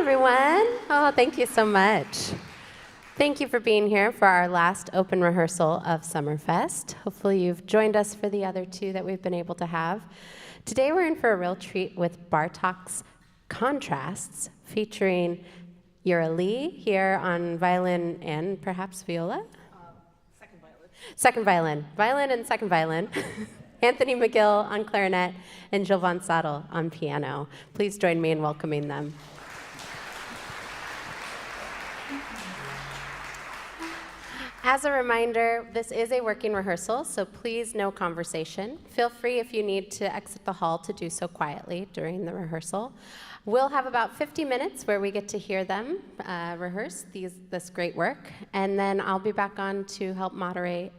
everyone. Oh, thank you so much. Thank you for being here for our last open rehearsal of SummerFest. Hopefully you've joined us for the other two that we've been able to have. Today we're in for a real treat with Bartok's Contrasts, featuring Yura here on violin and perhaps viola? Second violin. Second violin. Violin and second violin. Anthony McGill on clarinet and Gilles Vonsattel on piano. Please join me in welcoming them. As a reminder, this is a working rehearsal, so please no conversation. Feel free if you need to exit the hall to do so quietly during the rehearsal. We'll have about 50 minutes where we get to hear them rehearse this great work, and then I'll be back on to help moderate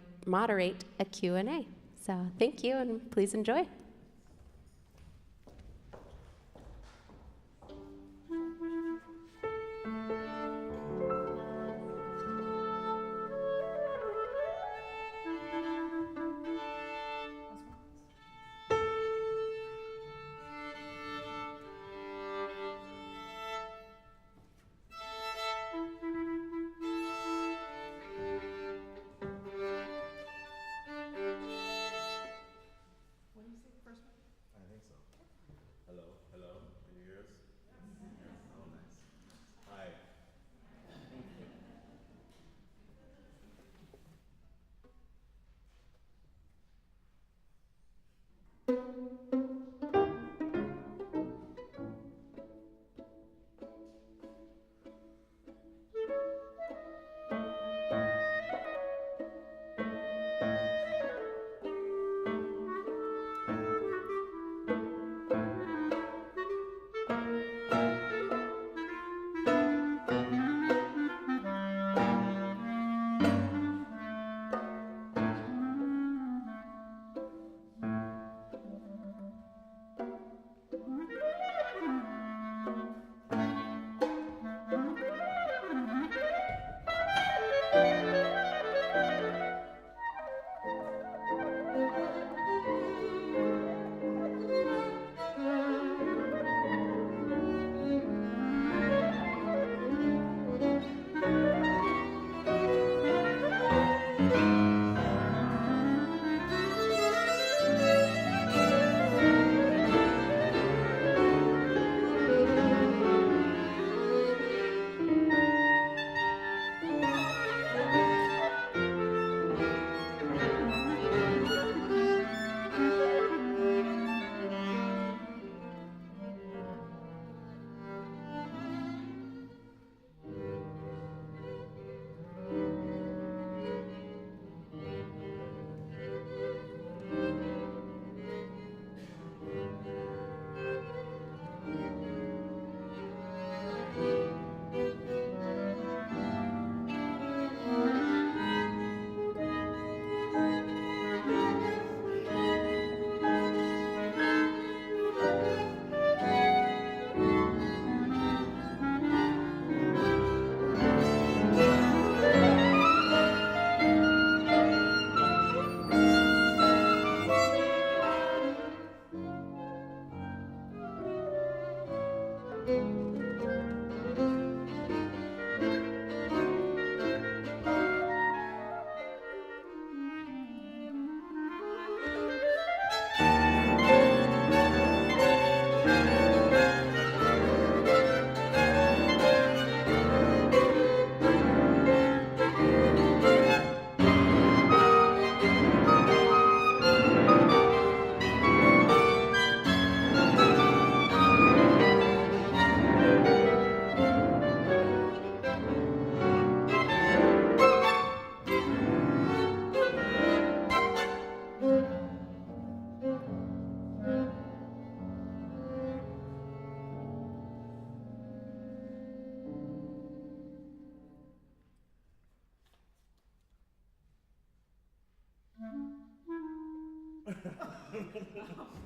a Q&A. So thank you, and please enjoy.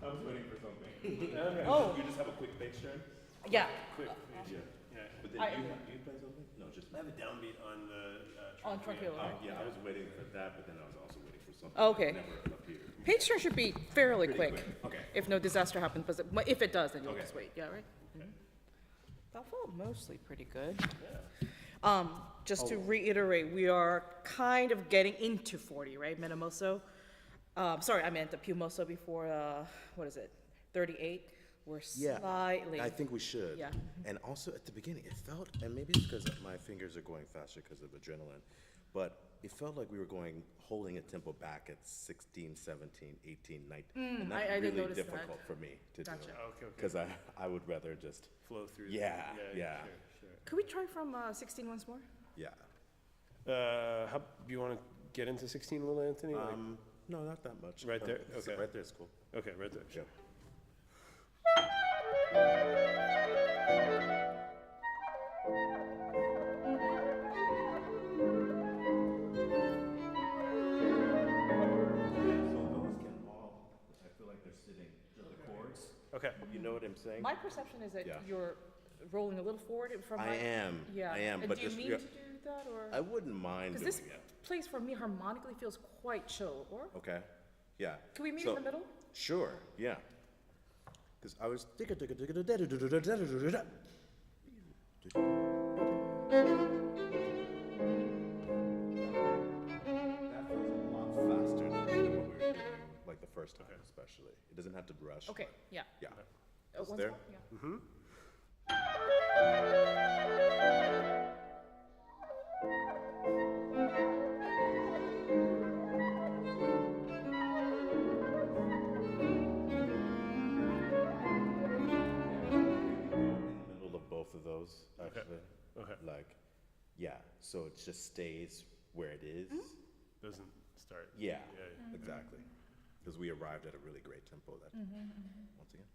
I was waiting for something. Oh. You just have a quick bass turn? Yeah. Quick, yeah. But then you play something? No, just. I have a downbeat on the. On truncated, right? Yeah, I was waiting for that, but then I was also waiting for something. Okay. That never appeared. Page turn should be fairly Pretty quick. quick. Okay. If no disaster happens, but if it does, then you'll Okay. just wait. Yeah, right? Okay. That felt mostly pretty good. Just to reiterate, we are kind of getting into 40, right? Metamoso. Sorry, I meant the più mosso before, what is it, 38? We're slightly. I think we should. Yeah. And also at the beginning, it felt, and maybe it's because my fingers are going faster because of adrenaline, but it felt like we were holding a tempo back at 16, 17, 18, 19. And that's I didn't really notice that. difficult for me to Gotcha. do. Okay. Because I would rather just, Flow through. yeah. Sure. Could we try from 16 once more? Yeah. How do you want to get into 16 a little, Anthony? No, not that much. Right there? Okay. Right there is cool. Okay, right there. Yeah. Okay. You know what I'm saying? My perception is that Yeah. you're rolling a little forward from I am. Yeah. I am. And But do you just, mean to do that, or? I wouldn't mind Because doing this it. place for me harmonically feels quite chill, or? Okay. Yeah. Can we meet So- in the middle? Sure. Yeah. Because I was. That feels a lot faster than what we were doing, like the first time, especially. It doesn't have to rush. Okay, yeah. Yeah. Once there? more? Yeah. In the middle of both of those, actually. Okay. Like, yeah. So it just stays where it is. Doesn't start. Yeah. Exactly. Because we arrived at a really great tempo that once again.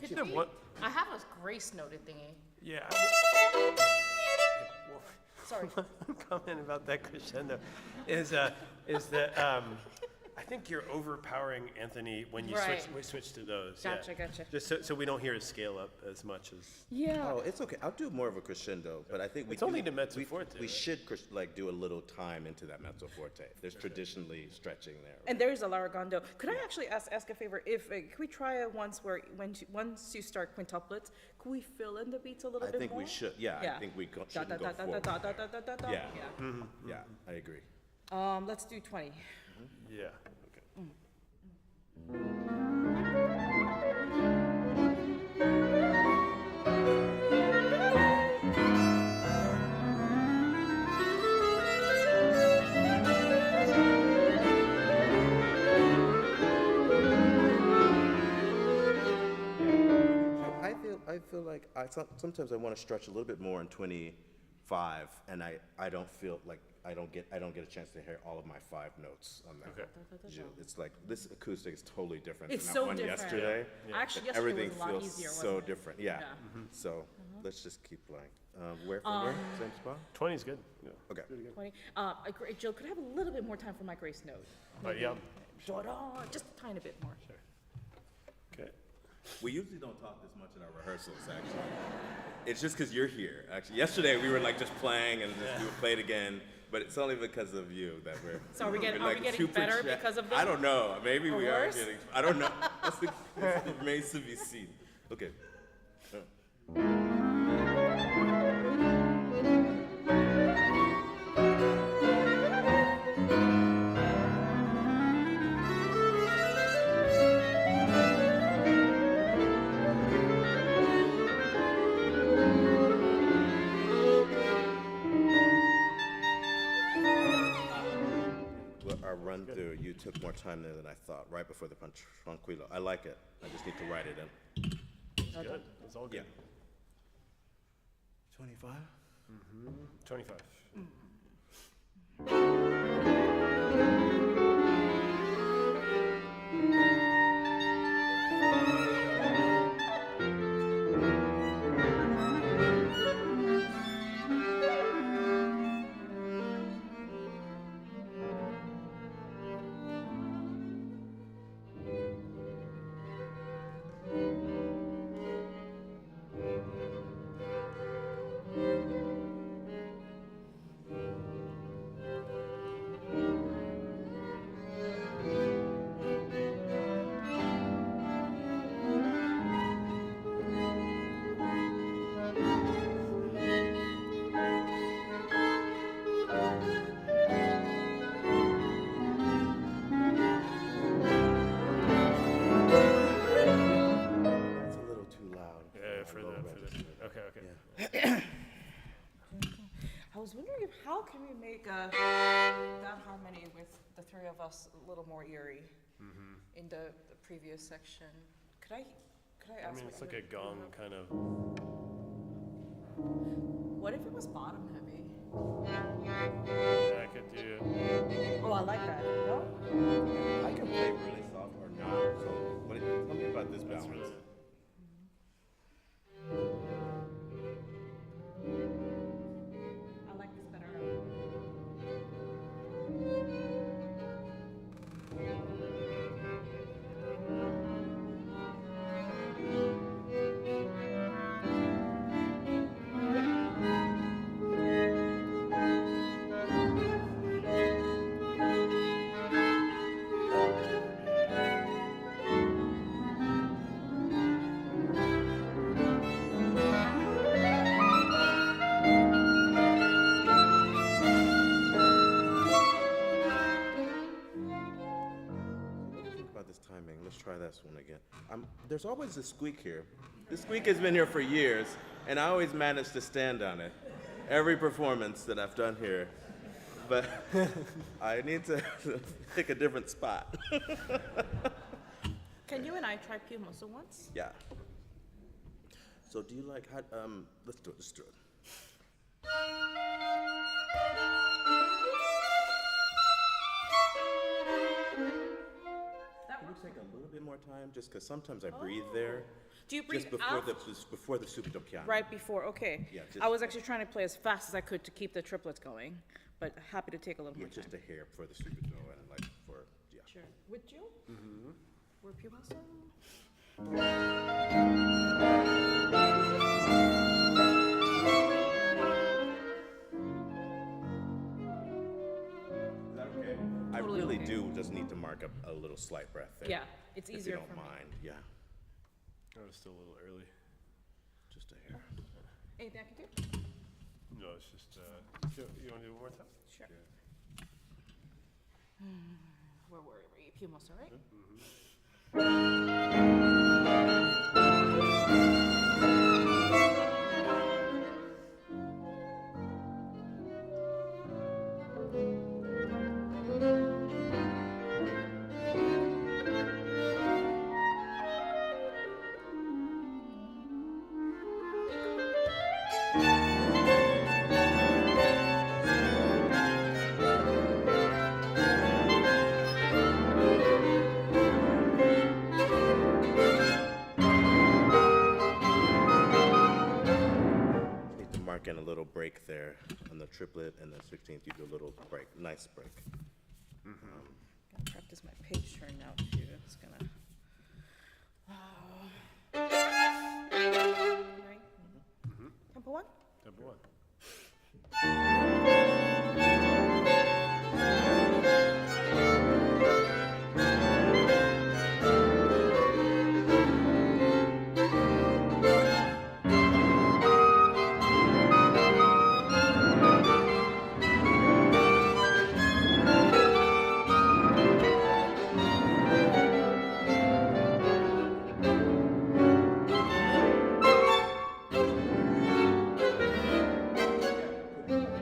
We should have one. I have a grace noted thingy. Yeah. Sorry. One comment about that crescendo is that I think you're overpowering Anthony when you Right. switch to those. Gotcha, yeah. gotcha. Just so we don't hear it scale up as much as. Yeah. Oh, it's okay. I'll do more of a crescendo, but I think we It's only do- the mezzo we- forte, We right? should do a little time into that mezzo forte. There's traditionally stretching there. And there is a largando. Could I actually ask a favor? If could we try it once once you start quintuplets, could we fill in the beats a little I bit think more? we should. Yeah, I think we Da, shouldn't da, go da, da, forward. da, da, da, da, da, da. Yeah. Yeah, I agree. Let's do 20. Yeah. Okay. I feel like sometimes I want to stretch a little bit more in 25, and I don't feel like I don't get a chance to hear all of my 5 notes on that. Okay. Gilles. It's like this acoustic is totally different It's than so that one different. yesterday. Actually, But yesterday everything was a lot feels easier, so wasn't it? different. Yeah. Yeah. So let's just keep playing. Where from where? Same spot. 20 is good. Yeah. Okay. 20. Jill, could I have a little bit more time for my grace note? Yeah. Da-da, just a tiny bit more. Okay. We usually don't talk this much in our rehearsals, actually. It's just because you're here, actually. Yesterday, we were like just playing and we would play it again, but it's only because of you that we're. So are we getting we're, getting super better chat- because of I them? don't know. Maybe Or we worse? are getting. I don't know. It remains to be seen. Okay. Our run through, you took more time there than I thought, right before the tranquilo. I like it. I just need to write it in. It's good. It's all Yeah. good. 25? 25. how can we make that harmony with the three of us a little more eerie in the previous section? Could I I ask? mean, what it's like you a gong kind of. What if it was bottom heavy? Yeah, I could do. Oh, I like that. No? I can play really soft or not. So tell me about this That's balance. really. I like this better. What do you think about this timing? Let's try this one again. There's always a squeak here. This squeak has been here for years, and I always manage to stand on it. Every performance that I've done here. But I need to pick a different spot. Can you and I try più mosso once? Yeah. So do you like how, let's do it. Can we take a little bit more time, just because sometimes I breathe there. Do you breathe Just before out? before the subito piano. Right before, okay. Yeah, just- I was actually trying to play as fast as I could to keep the triplets going, but happy to take a little Yeah, more time. just a hair before the subito and like for, yeah. Sure. With you? Mm-hmm. We're più mosso? Is that okay? I Totally really okay. do just need to mark up a little slight breath there. Yeah, it's If you easier don't for me. mind, yeah, Oh, it's still a little early. just a hair. Anything I can do? No, it's just. You want to do it one more time? Sure. Where were we? Più mosso, right? Need to mark in a little break there on the triplet and the 16th. You do a little break, nice break. Gotta practice my page turn now too. It's gonna. Right? Tempo one? Number one.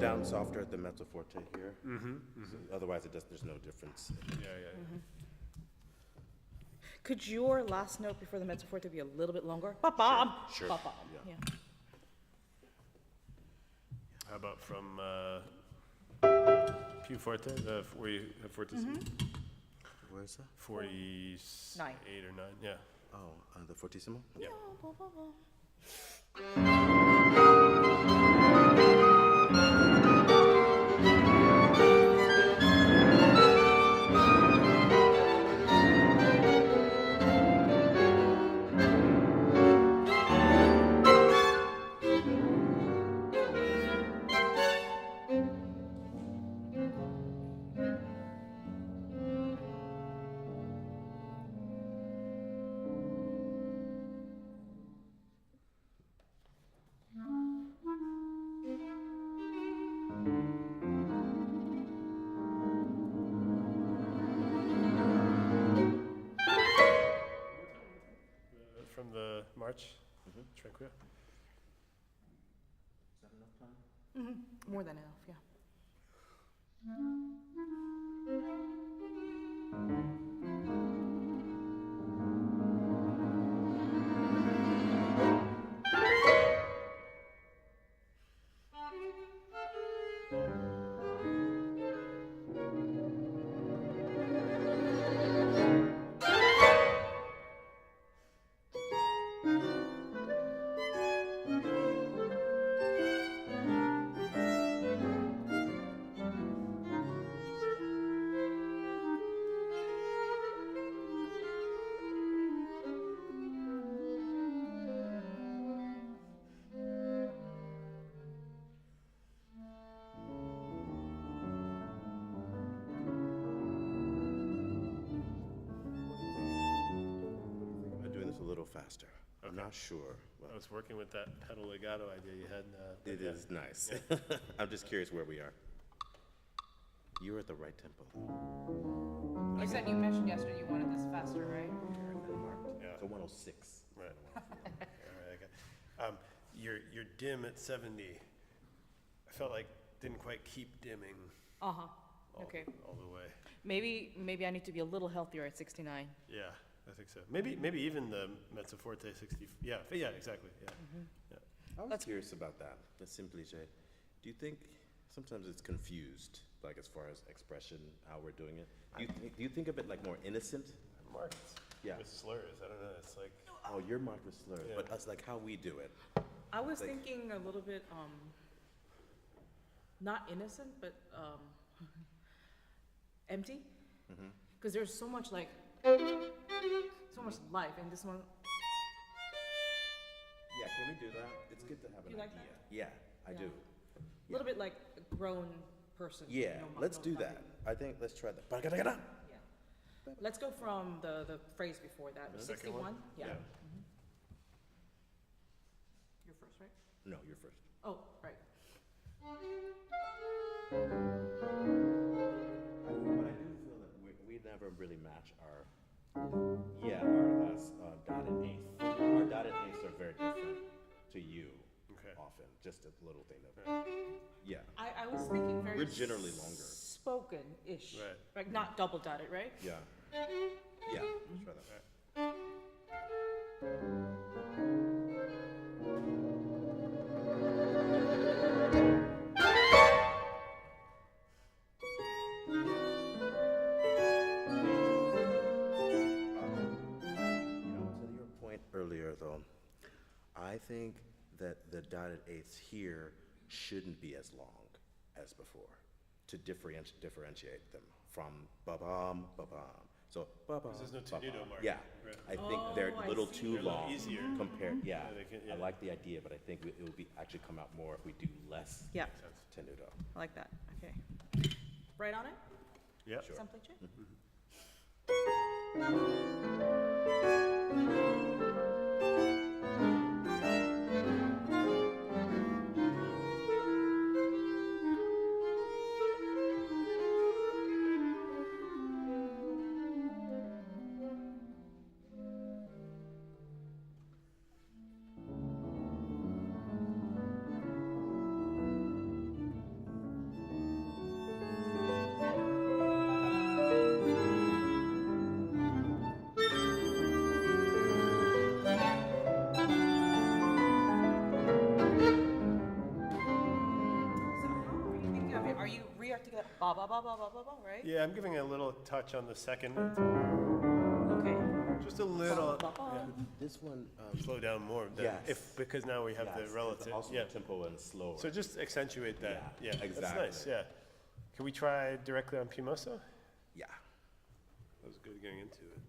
Down softer at the mezzo forte here. Otherwise, there's no difference. Yeah. Could your last note before the mezzo forte be a little bit longer? Ba-bam! Sure, Ba-bam. yeah. Yeah. How about from più forte, where you have fortissimo? Where's that? 48 Nine. or 9, yeah. Oh, the fortissimo? Yeah. From the March, Tranquilla. More than enough, yeah. I'm doing this a little faster. I'm not sure. Well, I was working with that pedal legato idea you had. But it yeah. is nice. I'm just curious where we are. You're at the right tempo. You said you mentioned yesterday you wanted this faster, right? Yeah. So 106. Right. All right, okay. Your dim at 70, I felt like didn't quite keep dimming Uh-huh. Okay. all the way. Maybe I need to be a little healthier at 69. Yeah, I think so. Maybe even the mezzo forte 60. Yeah, exactly. Yeah. Yeah. I was curious about that, the simpliche. Do you think sometimes it's confused, like as far as expression, how we're doing it? Do you think of it like more innocent? Marked Yeah. with slurs. I don't know. It's like Oh, you're marked with slurs, Yeah. but that's like how we do it. I was Like- thinking a little bit, not innocent, but empty. Because there's so much like, so much life in this one. Yeah, can we do that? It's good to have an You like idea. Yeah, I do. A little bit like a grown person. Yeah, no, let's no do nothing. that. I think let's try that. Ba-ga-da-ga-da. Yeah. Let's go from the phrase before that. The second one? 61? Yeah. Yeah. You're first, right? No, you're first. Oh, right. But I do feel that we never really match our last dotted eighth. Our dotted eighths are very different to you. Okay. Often, just a little thing that. Yeah. I was thinking very We're generally longer. spoken-ish. Right. Like not double dotted, right? Yeah. Yeah. Let's try that. To your point earlier, though, I think that the dotted eighths here shouldn't be as long as before to differentiate them from ba-bam, ba-bam. So ba-bam, There's no ba-bam. tenuto mark. Yeah, Right. I think they're I a little see. too They're a little long easier. compared. Yeah, Yeah, they can- yeah. I like the idea, but I think it would be actually come out more if we do less Yeah, tenuto. I like that. Okay. Right on it? Yeah. Sure. Semplice? Are you re-articulate ba ba ba ba ba ba ba, right? Yeah, I'm giving a little touch on the second. Okay. Just a little. Ba, ba, ba. Yeah. This one, Slow down more. Yes. Because now we have yes, the it's relative. also Yeah. the tempo and slower. So just accentuate that. Yeah, Yeah. That's exactly. nice. Yeah. Can we try directly on Pimoso? Yeah. That was good getting into it.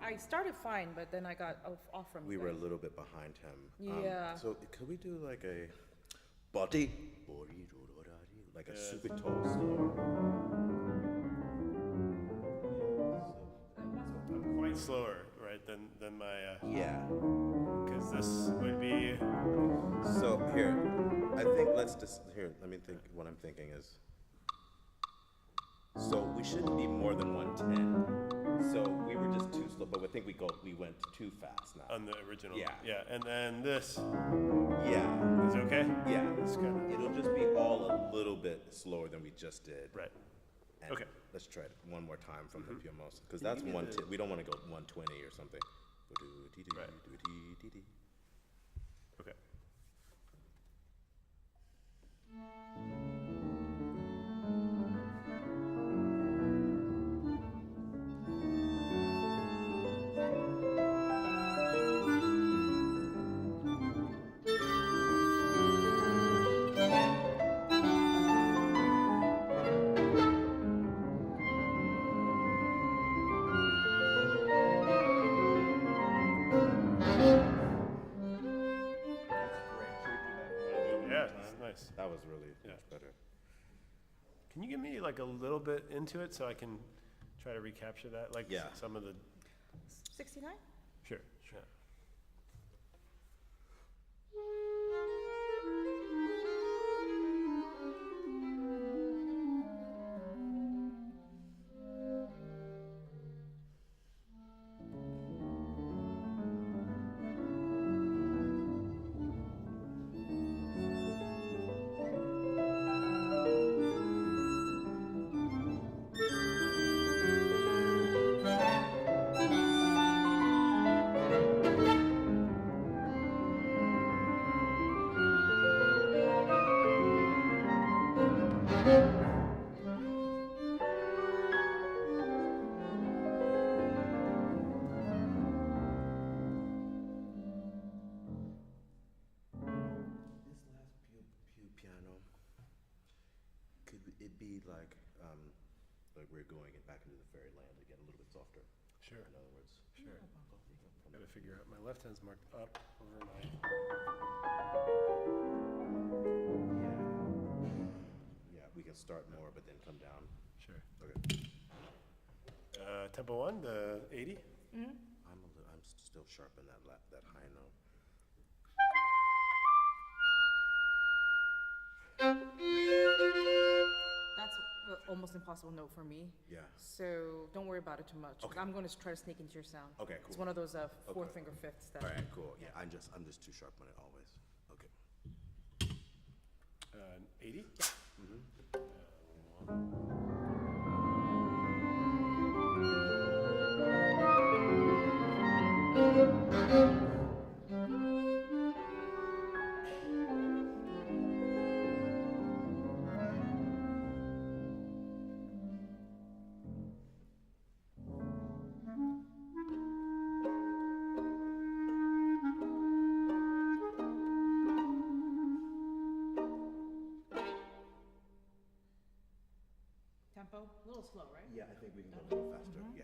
I started fine, but then I got off from We you were a guys. little bit behind him. Yeah. So could we do like a body, like a subito slow? slower, right, than my, Yeah. because this would be, So here, I think let's just here. Let me think. What I'm thinking is, so we shouldn't be more than 110. So we were just too slow, but I think we went too fast now. on the original. Yeah. Yeah, and then this Yeah, is okay? yeah. It's good. It'll just be all a little bit slower than we just did. Right. And Okay. Let's try it one more time from the pianist, because that's 110. We don't want to go 120 or something. Right. Okay. Yeah, it's nice. That was really Yeah. much better. Can you give me like a little bit into it so I can try to recapture that? Like Yeah. some of the, 69? sure, sure. This last piano, could it be like we're going back into the fairyland again, a little bit softer? Sure, In other words. sure. Gotta figure out, my left hand's marked up over my, Yeah, we can start more, but then come down. sure. Okay. Tempo 1, the 80? I'm still sharp in that high note. That's almost impossible note for me. Yeah. So don't worry about it too much. 'Cause Okay. I'm going to try to sneak into your sound. Okay, It's cool. one of those fourth Okay. finger fifths that. All right, cool. Yeah, I'm just too sharp on it always. Okay. 80? Tempo, a little slow, right? Yeah, I think we can go a little faster. Yeah.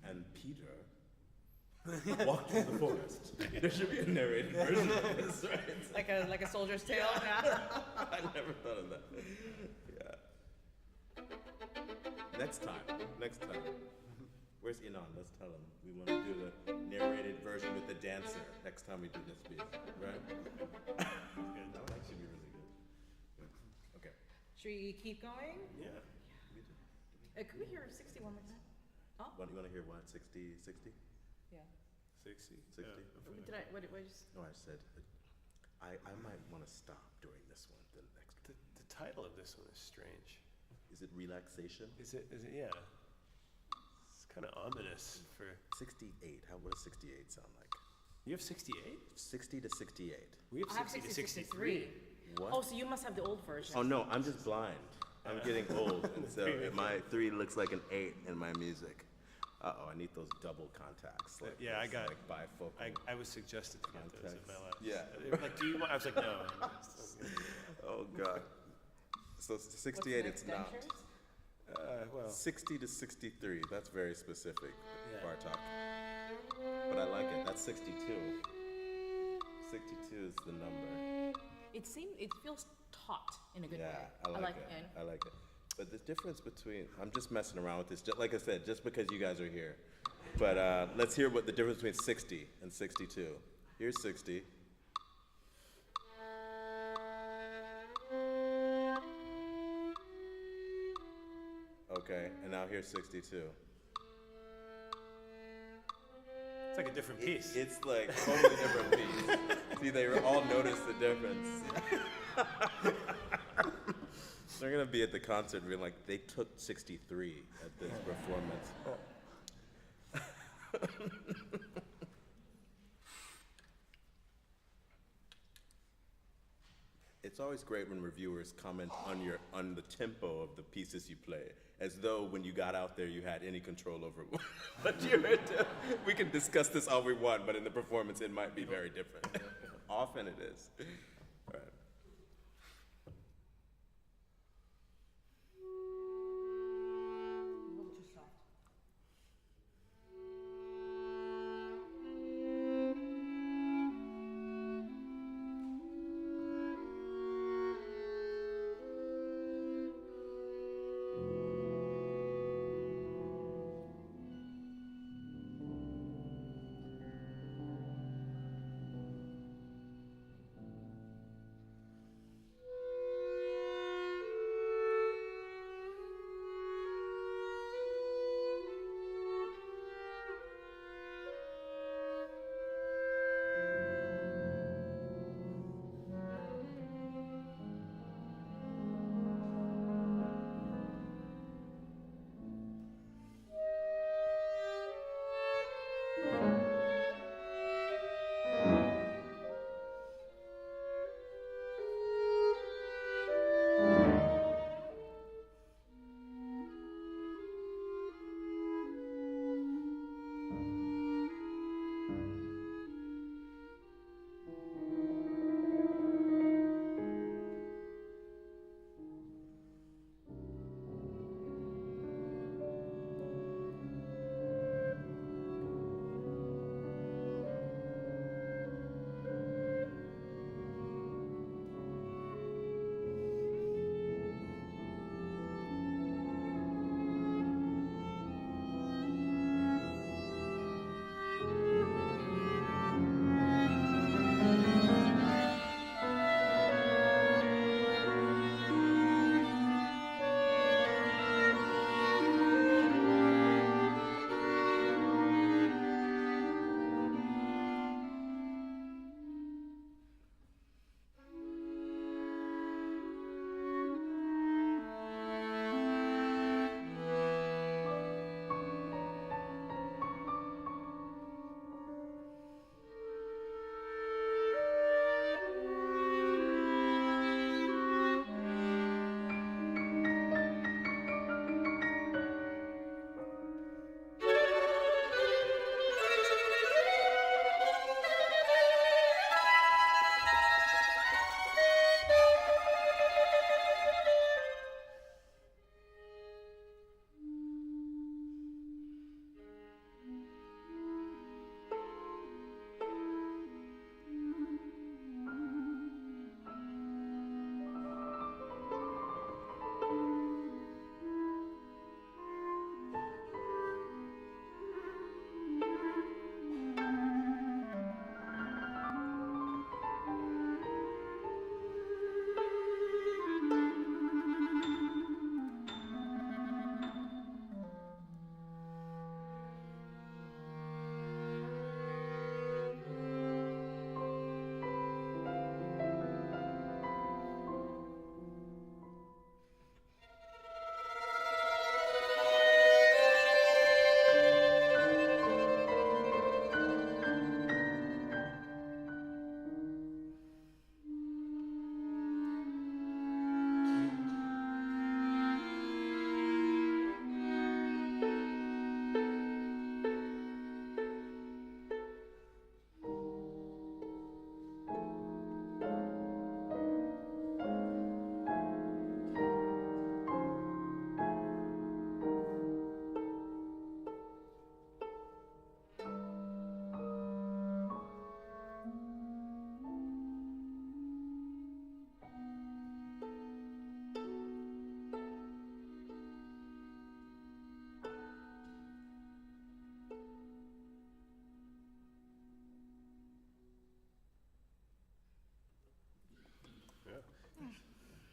And Peter walked through the forest. There should be a narrated version of this, right? Like a soldier's tale. Yeah. I never thought of that. Yeah. Next time. Where's Inon? Let's tell him. We want to do the narrated version with the dancer next time we do this piece, right? That would actually be really good. Okay. Should we keep going? Yeah. Could we hear 60 one more time? Oh, What do you want to hear? What? 60? 60? yeah. 60. 60? Did I, what just? No, I said I might want to stop during this one. The next one. The title of this one is strange. Is it relaxation? Is it, yeah. It's kind of ominous for, 68. What does 68 sound like? you have 68? 60 to 68. We have I have 60 to 63. 63. What? Oh, so you must have the old version. Oh no, I'm just blind. I'm getting old, and so my 3 looks like an 8 in my music. Uh-oh, I need those double contacts. Like Yeah, I those, got- like bifocal. I was suggested to get those in my Context. lab. Yeah. They were like, do you want, I was like, no. Oh god. So 68, it's not. Well, 60 to 63. That's very specific, Yeah. Bartok. But I like it. That's 62. 62 is the number. It feels taut in a good way. Yeah, I like it. I like it. But the difference between, I'm just messing around with this, just, like I said, just because you guys are here. But let's hear what the difference between 60 and 62. Here's 60. Okay, and now here's 62. it's like a different piece. It's like totally different piece. See, they all notice the difference. They're gonna be at the concert being like, they took 63 at this performance. It's always great when reviewers comment on the tempo of the pieces you play, as though when you got out there you had any control over what you were doing. We can discuss this all we want, but in the performance it might be very different. Often it is. All right. A little too soft.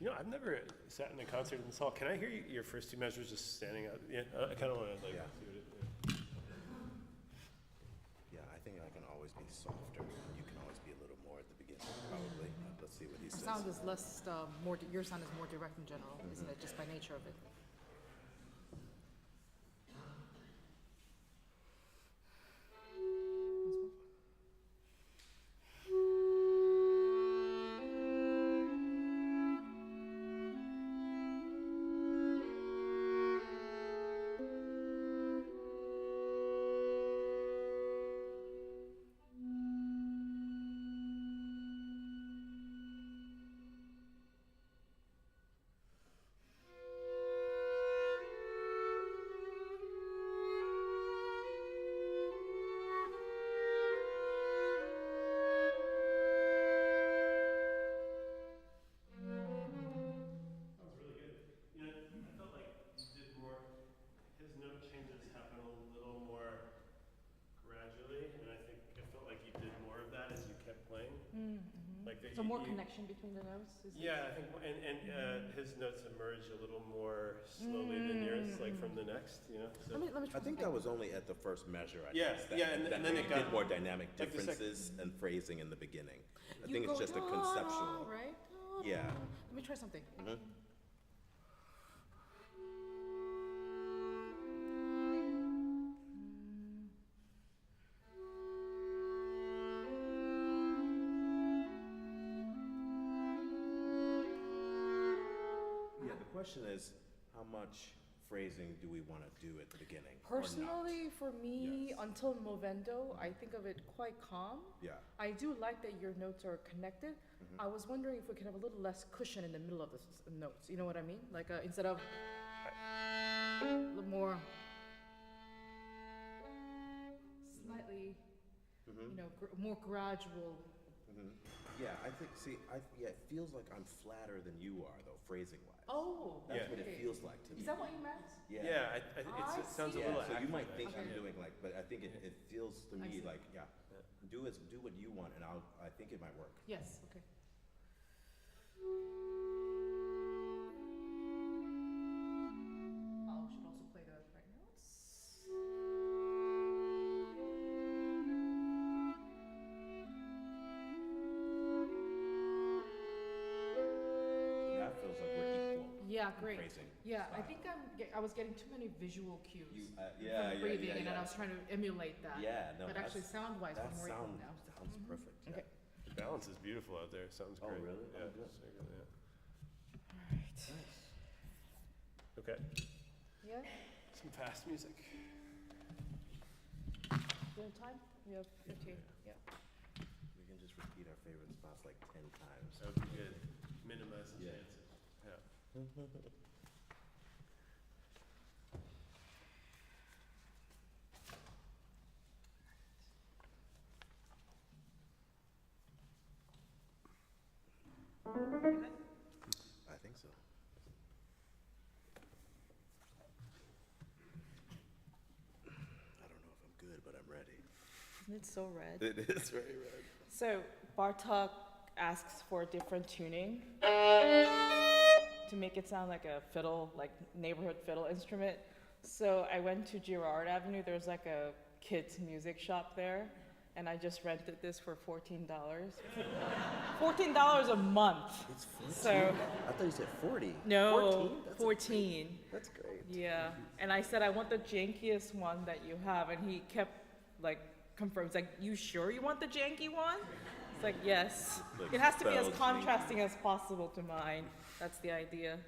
You know, I've never sat in a concert in this hall. Can I hear your first two measures just standing out? Yeah, I kind of want to Yeah. see what it. Yeah, I think I can always be softer, and you can always be a little more at the beginning, probably. Let's see what he says. Sound is less, your sound is more direct in general, isn't it, just by nature of it? Sounds really good. You know, I felt like you did more. His note changes happen a little more gradually, and I think it felt like you did more of that as you kept playing. Like that. So more connection between the notes? Yeah, I think, and his notes emerge a little more slowly than yours, like from the next, you know. So. Let me try I think that was only at the first measure. Yeah, guess, and then you it got did more dynamic like the differences and phrasing in the beginning. I You think it's go, just a "Da, conceptual. da," right? Da, da. Yeah. Let me try something. Yeah, the question is, how much phrasing do we want to do at the beginning? or not? Personally, for me, Yes. until movendo, I think of it quite calm. Yeah. I do like that your notes are connected. I was wondering if we could have a little less cushion in the middle of the notes. You know what I mean? Like instead of a little more, slightly, more gradual. Yeah, I think, yeah, it feels like I'm flatter than you are, though, phrasing-wise. Oh, That's Yeah. what it okay. feels like to me. Is that what you meant? Yeah, I it sounds a see. little Yeah, so you active, might think actually. I'm doing like, but I think it feels to I me see. like, do what you want, and I think it might work. Yes, okay. I should also play the right notes. That feels like we're equal. Yeah, great. Phrasing Yeah, I style. think I was getting too many visual cues. Yeah, from breathing, and then I was trying to emulate that. Yeah, no, But actually, that's- sound-wise, That we're more equal now. sounds perfect. Yeah. Okay. The balance is beautiful out there. Sounds Oh, great. really? Yeah. Oh, good. so good, yeah. Alright. Okay. Yeah? Some fast music. Do you have time? We have 15, yeah. We can just repeat our favorite spots like 10 times. That would be good. Minimize the Yeah. chances. Yeah. I think so. I don't know if I'm good, but I'm ready. It's so red. It is very red. So Bartok asks for a different tuning to make it sound like a fiddle, like neighborhood fiddle instrument. So I went to Girard Avenue. There's like a kids music shop there, and I just rented this for $14. $14 a month. It's 14. So I thought you said 40. no, 14? 14. That's great. Yeah, and I said I want the jankiest one that you have, and he kept like confirms like, you sure you want the janky one? It's like, yes. Like It has to be as spelled contrasting as possible to mine. That's the idea.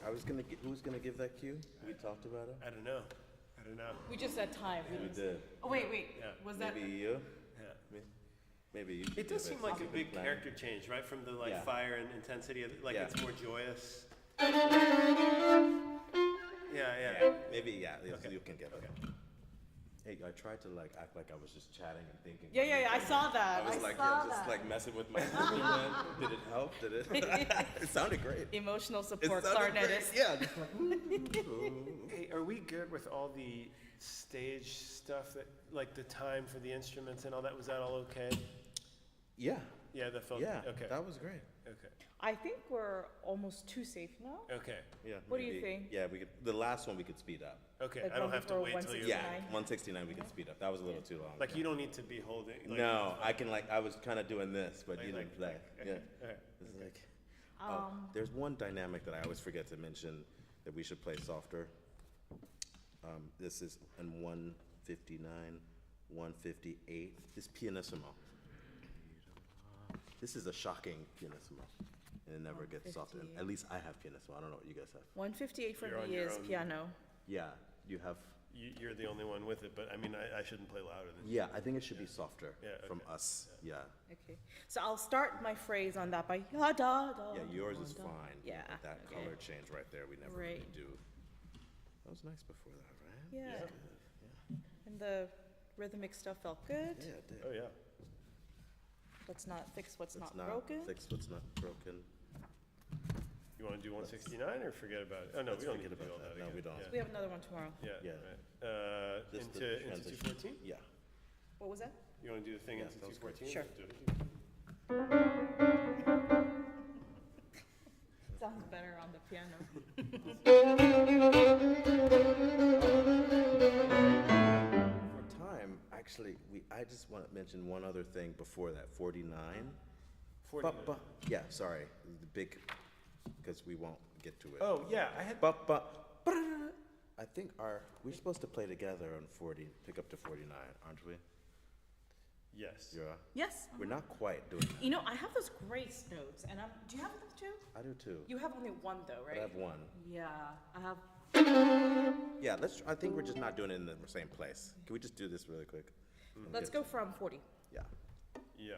honestly, who's gonna give that cue? We talked about it. I don't know. We just said time. We did. Oh, wait. Yeah. Was that? Maybe you. Yeah. Maybe you. It does seem like a big plan. character change, right? From the Yeah. fire and intensity, like Yeah. it's more joyous. Yeah. Maybe Okay. you can get it. Okay. Hey, I tried to act like I was just chatting and thinking. Yeah. I saw that. I was just messing with my instrument. Did it help? Did it? It sounded great. Emotional It support sounded great. clarinetist. Yeah, just like. Hey, are we good with all the stage stuff that, like the time for the instruments and all that? Was that all okay? Yeah. Yeah, that felt Yeah. okay. That was great. Okay. I think we're almost too safe now. Okay. Yeah. What do you maybe. think? Yeah, we could. The last one we could speed up. Okay. Like I don't one have to before wait till you're. Yeah, 169. 169 we could speed up. That was a little too long. Like you don't need to be holding. Like, No, I can I was kind of doing this, but you didn't play. Okay. Yeah. All right. It's like, there's one dynamic that I always forget to mention that we should play softer. This is in 159, 158. This pianissimo. This is a shocking pianissimo, and it never gets softer. At least I have pianissimo. I don't know what you guys have. 158 for You're on me your is own. piano. Yeah, you have. You're the only one with it, but I mean, I shouldn't play louder than you. Yeah, I think it should be softer Yeah, from okay. us. Yeah. Okay. So I'll start my phrase on that by ya da da. Yeah, yours is da. fine. Yeah. That okay. color change right there, we never Right. really do. That was nice before that, right? Yeah. Good. And the rhythmic stuff felt good. Yeah, it did. Oh yeah. Let's not fix what's Let's not broken. Fix what's not broken. You want to do 169 or forget about it? Oh no, Let's we don't need forget to do all about that. that. No, again. we don't. Yeah. We have another one tomorrow. Yeah. Yeah. Right. This Into the transition. 214. Yeah. What was that? You want to do the thing Yeah, into that was good. 214? Sure. Let's do it. Sounds better on the piano. For time, actually, I just want to mention one other thing before that. 49. 49. Yeah, sorry, the big, because we won't get to it. Oh yeah, I had. I think we're supposed to play together on 40, pick up to 49, aren't we? Yes. Yura? Yes. We're not quite doing that. You know, I have those grace notes, and do you have them too? I do too. You have only one though, right? But I have one. Yeah, I have. Yeah, I think we're just not doing it in the same place. Can we just do this really quick? Let's go from 40. Yeah. Yeah.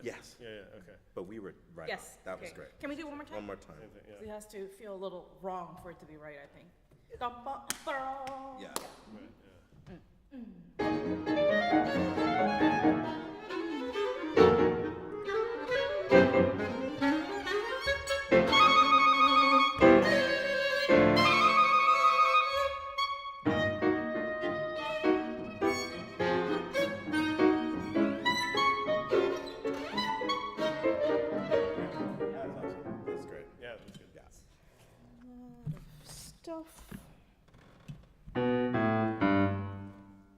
Yes. Yeah. Okay. But we were right. Yes. On. That was okay. great. Can we do it one more time? One more time. Same thing. It Yeah. has to feel a little wrong for it to be right, I think. Yeah. Right. Yeah. That's great. Yeah. That's good. Yeah. Stuff. Do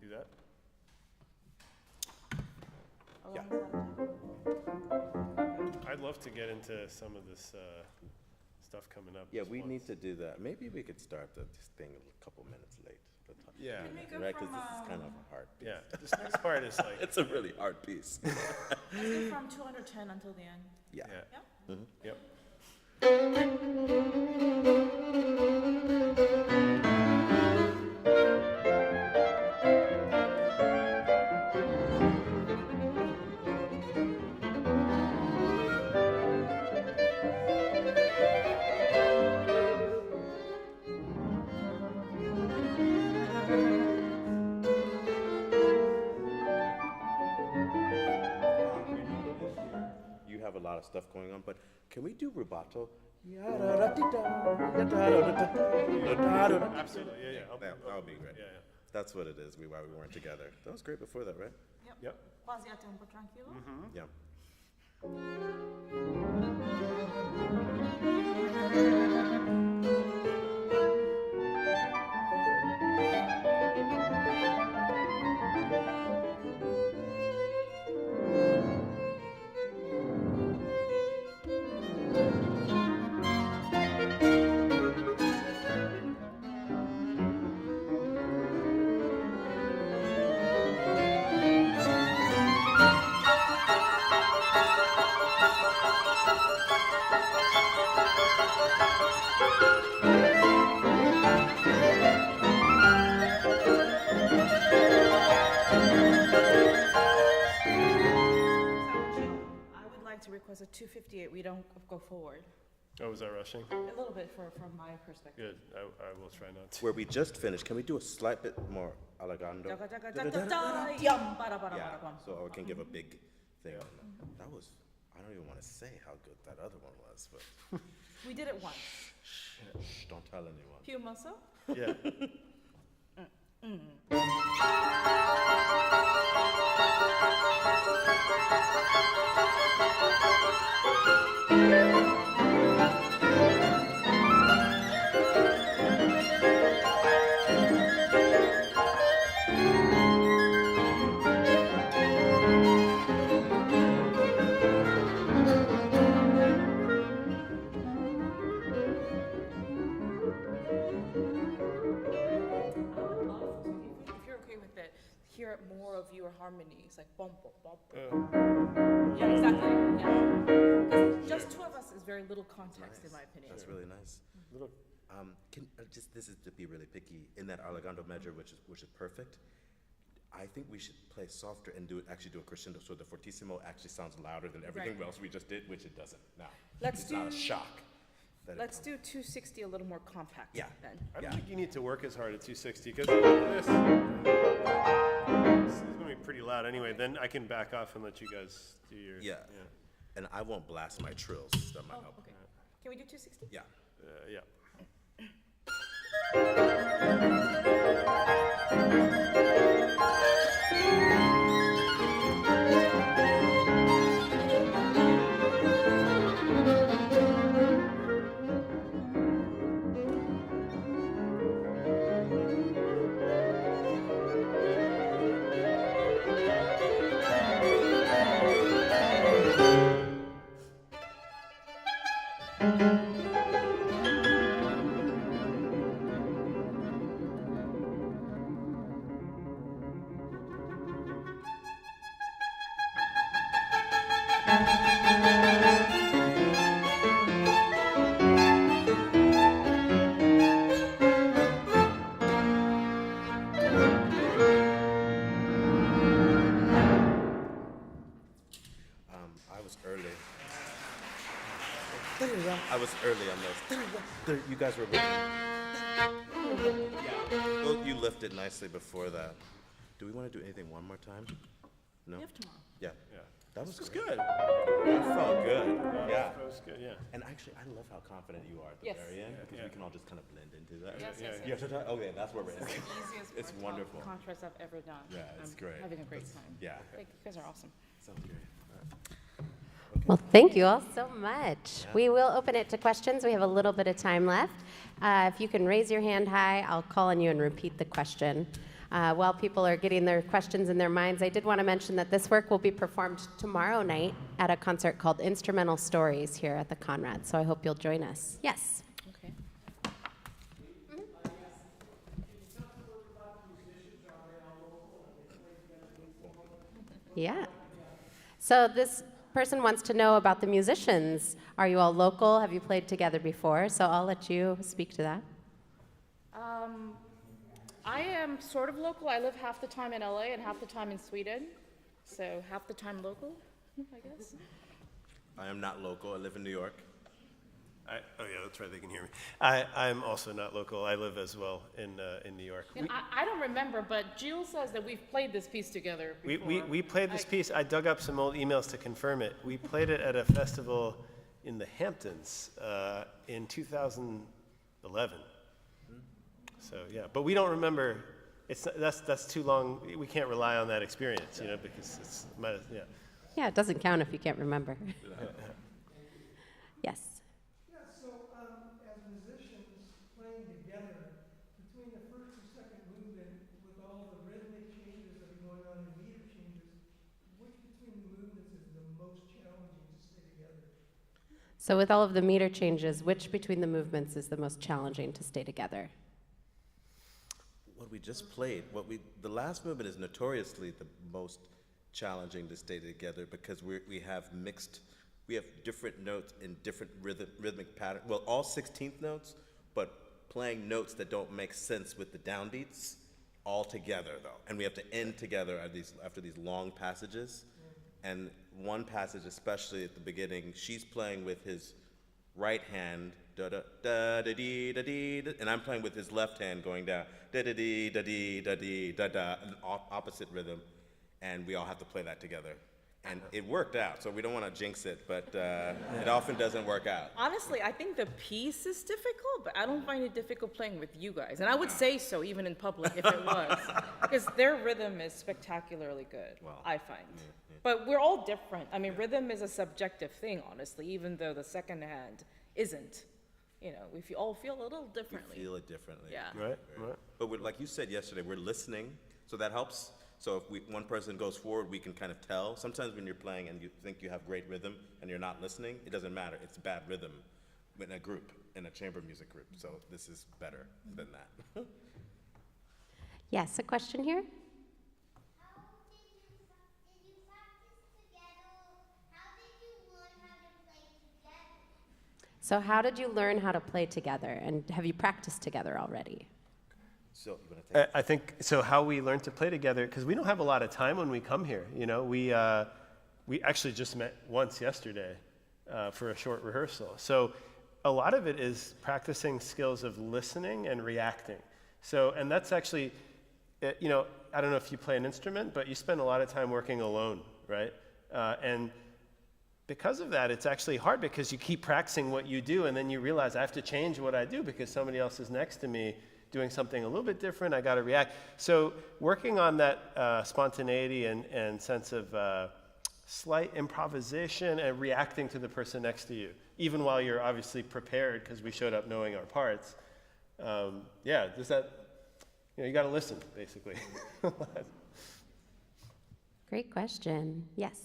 that. How Yeah. long is that? I'd love to get into some of this stuff coming up. Yeah, this we month. need to do that. Maybe we could start this thing a couple minutes late. Yeah. Can we go Right, because from, this is kind of a hard piece. Yeah. This next part is like. It's a really hard piece. Let's go from 210 until the end. Yeah. Yeah. Yeah? Yep. You have a lot of stuff going on, but can we do rubato? Absolutely. Yeah. Yeah. That would be great. Yeah. Yeah. That's what it is. Why we weren't together. That was great before that, right? Yep. Quasi a tempo tranquillo. Yeah. 258, we don't go forward. Oh, was that rushing? A little bit from my perspective. Good. I will try not to. Where we just finished, can we do a slight bit more allegando? Yum, bada, bada, Yeah, bada, bum. so I can give a big thing on that. That was, I don't even want to say how good that other one was, but We did it once. shh, don't tell anyone. Più mosso? Yeah. If you're okay with it, hear more of your harmonies, like bum, bum, bum. Yeah, exactly, yeah. 'Cause just two of us is very little context, in my opinion. That's really nice. Little. Can just this is to be really picky in that allegando measure, which is perfect. I think we should play softer and actually do a crescendo, so the fortissimo actually sounds louder than everything Right. else we just did, which it doesn't now. Let's it's not a do- shock. That it Let's comes. do 260 a little more compact Yeah. then. I don't Yeah. think you need to work as hard at 260 because this is going to be pretty loud anyway. Then I can back off and let you guys do your. Yeah. And I won't blast my trills. That might Oh, help. okay. Can we do 260? Yeah. Yeah. I was early. I was early on those. You guys were. Well, you lifted nicely before that. Do we want to do anything one more time? No. We have tomorrow. Yeah. Yeah. That was This was great. good. That felt good. Yeah. That was good. Yeah. And actually, I love how confident you are at the Yes. very end because Yeah. we can all just kind of blend into that. Yes, Yeah, yes, yeah. You have to talk? Okay, that's where we're in. Easiest It's part wonderful. contrast I've ever done. Yeah, it's I'm great. having a great time. Yeah. Thank you, guys are awesome. Sounds great. Well, thank you all so much. We will open it to questions. We have a little bit of time left. If you can raise your hand high, I'll call on you and repeat the question. While people are getting their questions in their minds, I did want to mention that this work will be performed tomorrow night at a concert called Instrumental Stories here at the Conrad. So I hope you'll join us. Yes. Okay. Yeah. So this person wants to know about the musicians. Are you all local? Have you played together before? So I'll let you speak to that. I am sort of local. I live half the time in LA and half the time in Sweden. So half the time local, I guess. I am not local. I live in New York. Oh yeah, that's right. They can hear me. I'm also not local. I live as well in New York. And I don't remember, but Gilles says that we've played this piece together before. We played this piece. I dug up some old emails to confirm it. We played it at a festival in the Hamptons in 2011. So yeah, but we don't remember. That's too long. We can't rely on that experience, you know, because it's yeah. Yeah, it doesn't count if you can't remember. Yes. Yeah, so as musicians playing together, between the first and second movement, with all the rhythmic changes that are going on and meter changes, which between the movements is the most challenging to stay together? So with all of the meter changes, which between the movements is the most challenging to stay together? What we just played, the last movement is notoriously the most challenging to stay together because we have different notes in different rhythmic pattern. Well, all 16th notes, but playing notes that don't make sense with the downbeats all together though. And we have to end together after these long passages. And one passage, especially at the beginning, she's playing with his right hand, da da da da dee da dee, and I'm playing with his left hand going down, da da dee da dee da dee da da, an opposite rhythm, and we all have to play that together. And it worked out, so we don't want to jinx it, but it often doesn't work out. Honestly, I think the piece is difficult, but I don't find it difficult playing with you guys. And I would say so even in public if it was. Because their rhythm is spectacularly good, Well, I find. But we're all different. I mean, rhythm is a subjective thing, honestly, even though the second hand isn't. You know, we all feel a little We differently. feel it differently. Yeah. Right. But like you said yesterday, we're listening, so that helps. So if one person goes forward, we can kind of tell. Sometimes when you're playing and you think you have great rhythm and you're not listening, it doesn't matter. It's bad rhythm in a group, in a chamber music group. So this is better than that. Yes, a question here? How did you practice together? How did you learn how to play together? So how did you learn how to play together, and have you practiced together already? So you want to take I think so. How we learn to play together, because we don't have a lot of time when we come here. You know, we actually just met once yesterday for a short rehearsal. So a lot of it is practicing skills of listening and reacting. So, and that's actually, you know, I don't know if you play an instrument, but you spend a lot of time working alone, right? And because of that, it's actually hard because you keep practicing what you do, and then you realize I have to change what I do because somebody else is next to me doing something a little bit different. I got to react. So working on that spontaneity and sense of slight improvisation and reacting to the person next to you, even while you're obviously prepared because we showed up knowing our parts. Yeah, does that, you know, you got to listen, basically. Great question. Yes.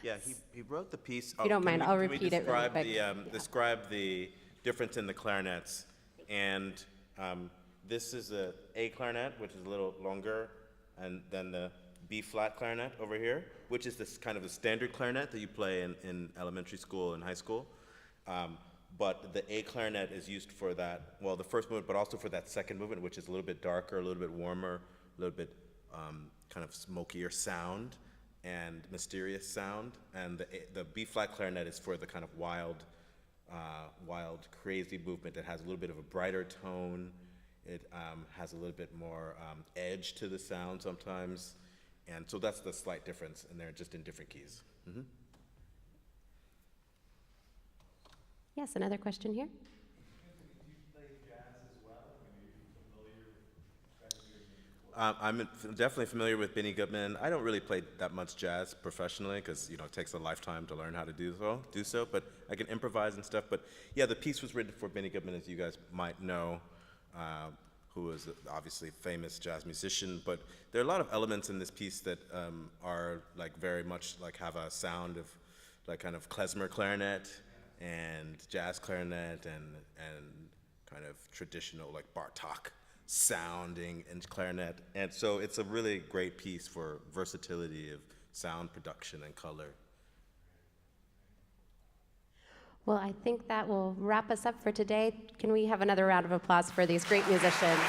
Yeah, he wrote the piece. you don't mind, I'll can we repeat it really describe quick? describe the difference in the clarinets. And this is a A clarinet, which is a little longer, and then the B flat clarinet over here, which is this kind of the standard clarinet that you play in elementary school and high school. But the A clarinet is used for that, well, the first movement, but also for that second movement, which is a little bit darker, a little bit warmer, a little bit kind of smokier sound and mysterious sound. And the B flat clarinet is for the kind of wild, crazy movement that has a little bit of a brighter tone. It has a little bit more edge to the sound sometimes. And so that's the slight difference, and they're just in different keys. Mm-hmm. Yes, another question here? I'm definitely familiar with Benny Goodman. I don't really play that much jazz professionally because, you know, it takes a lifetime to learn how to do so, but I can improvise and stuff. But yeah, the piece was written for Benny Goodman, as you guys might know, who is obviously a famous jazz musician. But there are a lot of elements in this piece that are like very much like have a sound of like kind of klezmer clarinet and jazz clarinet and kind of traditional like Bartok sounding and clarinet. And so it's a really great piece for versatility of sound production and color. Well, I think that will wrap us up for today. Can we have another round of applause for these great musicians?